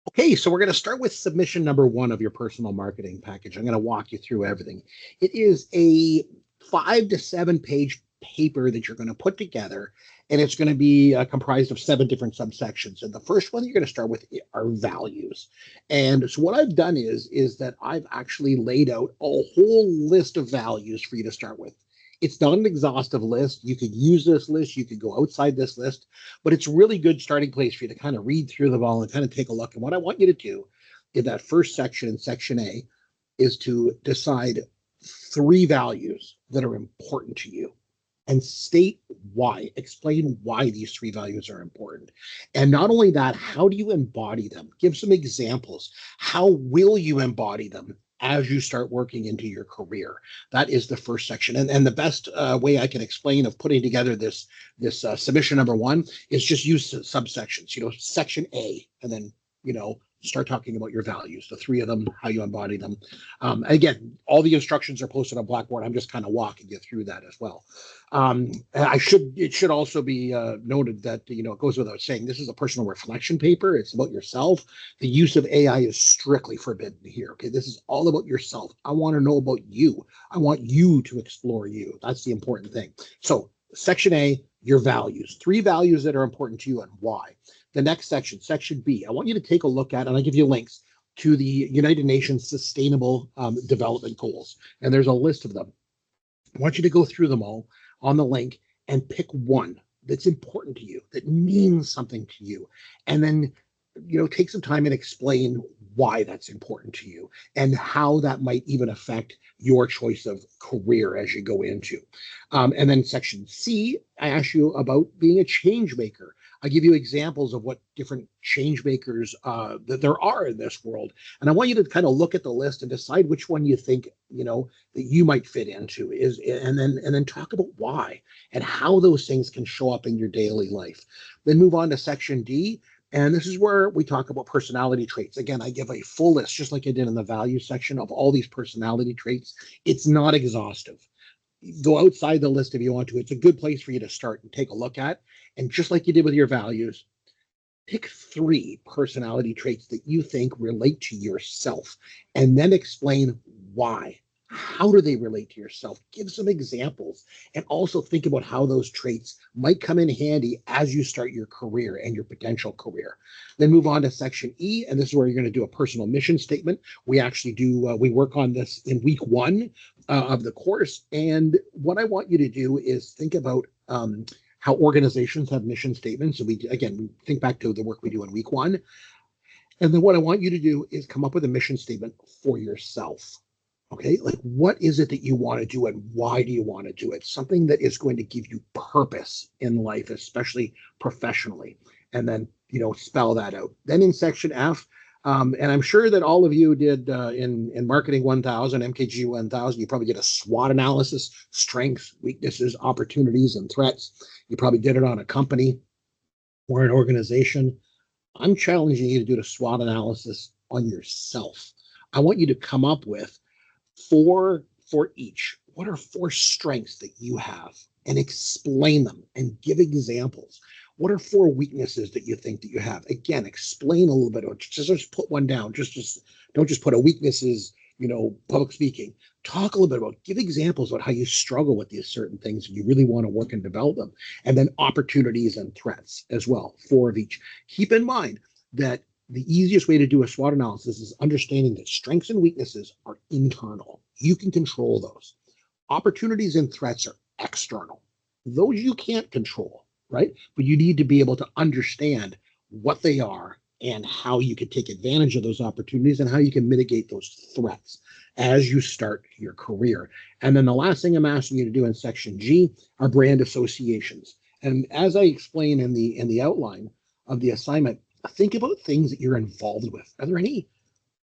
Okay, so we're going to start with submission number one of your personal marketing package. I'm going to walk you through everything. It is a 5 to 7 page paper that you're going to put together, and it's going to be comprised of 7 different subsections. And the first one you're going to start with are values. And so what I've done is that I've actually laid out a whole list of values for you to start with. It's not an exhaustive list. You could use this list. You could go outside this list, but it's a really good starting place for you to kind of read through them all and kind of take a look. And what I want you to do in that first section, in section A, is to decide 3 values that are important to you and state why. Explain why these 3 values are important. And not only that, how do you embody them? Give some examples. How will you embody them as you start working into your career? That is the first section. And the best way I can explain of putting together this submission number one is just use subsections. Section A, and then start talking about your values, the 3 of them, how you embody them. Again, all the instructions are posted on Blackboard. I'm just kind of walking you through that as well. It should also be noted that it goes without saying, this is a personal reflection paper. It's about yourself. The use of AI is strictly forbidden here. Okay, this is all about yourself. I want to know about you. I want you to explore you. That's the important thing. So section A, your values, 3 values that are important to you and why. The next section, section B, I want you to take a look at, and I give you links to the United Nations Sustainable Development Goals, and there's a list of them. I want you to go through them all on the link and pick one that's important to you, that means something to you, and then take some time and explain why that's important to you and how that might even affect your choice of career as you go into. And then section C, I ask you about being a change maker. I give you examples of what different change makers that there are in this world. And I want you to kind of look at the list and decide which one you think, that you might fit into and then talk about why and how those things can show up in your daily life. Then move on to section D. And this is where we talk about personality traits. Again, I give a full list, just like I did in the value section, of all these personality traits. It's not exhaustive. Go outside the list if you want to. It's a good place for you to start and take a look at. And just like you did with your values, pick 3 personality traits that you think relate to yourself and then explain why. How do they relate to yourself? Give some examples and also think about how those traits might come in handy as you start your career and your potential career. Then move on to section E, and this is where you're going to do a personal mission statement. We actually we work on this in week 1 of the course. And what I want you to do is think about how organizations have mission statements. So we think back to the work we do in week 1. And then what I want you to do is come up with a mission statement for yourself. Okay, like what is it that you want to do and why do you want to do it? Something that is going to give you purpose in life, especially professionally. And then, spell that out. Then in section F, and I'm sure that all of you did in Marketing 1000, MKG 1000, you probably did a SWOT analysis: strengths, weaknesses, opportunities, and threats. You probably did it on a company or an organization. I'm challenging you to do the SWOT analysis on yourself. I want you to come up with 4 for each. What are 4 strengths that you have? And explain them and give examples. What are 4 weaknesses that you think that you have? Again, explain a little bit. Or just put one down. Just don't just put a weakness is, public speaking. Talk a little bit about, give examples about how you struggle with these certain things and you really want to work and develop them. And then opportunities and threats as well, 4 of each. Keep in mind that the easiest way to do a SWOT analysis is understanding that strengths and weaknesses are internal. You can control those. Opportunities and threats are external. Those you can't control, right? But you need to be able to understand what they are and how you can take advantage of those opportunities and how you can mitigate those threats as you start your career. And then the last thing I'm asking you to do in section G are brand associations. And as I explain in the outline of the assignment, think about things that you're involved with. Are there any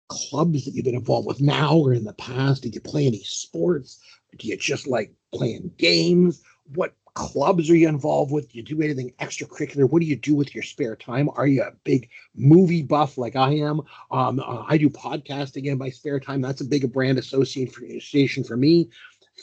clubs that you've been involved with now or in the past? Did you play any sports? Do you just like playing games? What clubs are you involved with? Do you do anything extracurricular? What do you do with your spare time? Are you a big movie buff like I am? I do podcasting in my spare time. That's a big brand association for me.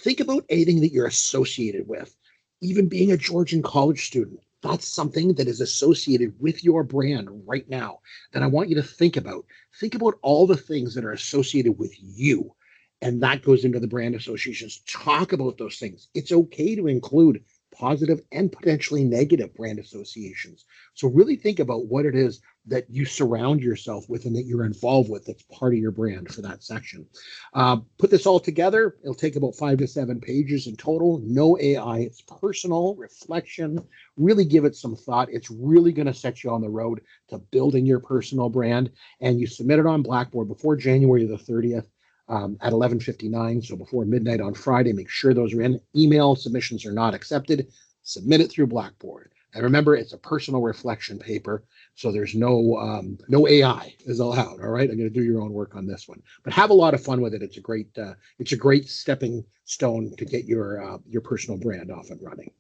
Think about anything that you're associated with. Even being a Georgian college student, that's something that is associated with your brand right now that I want you to think about. Think about all the things that are associated with you. And that goes into the brand associations. Talk about those things. It's okay to include positive and potentially negative brand associations. So really think about what it is that you surround yourself with and that you're involved with that's part of your brand for that section. Put this all together. It'll take about 5 to 7 pages in total. No AI. It's personal reflection. Really give it some thought. It's really going to set you on the road to building your personal brand. And you submit it on Blackboard before January the 30th. At 11:59, so before midnight on Friday. Make sure those are in. Email submissions are not accepted. Submit it through Blackboard. And remember, it's a personal reflection paper, so there's no AI is allowed. All right, I'm going to do your own work on this one, but have a lot of fun with it. It's a great stepping stone to get your personal brand off and running.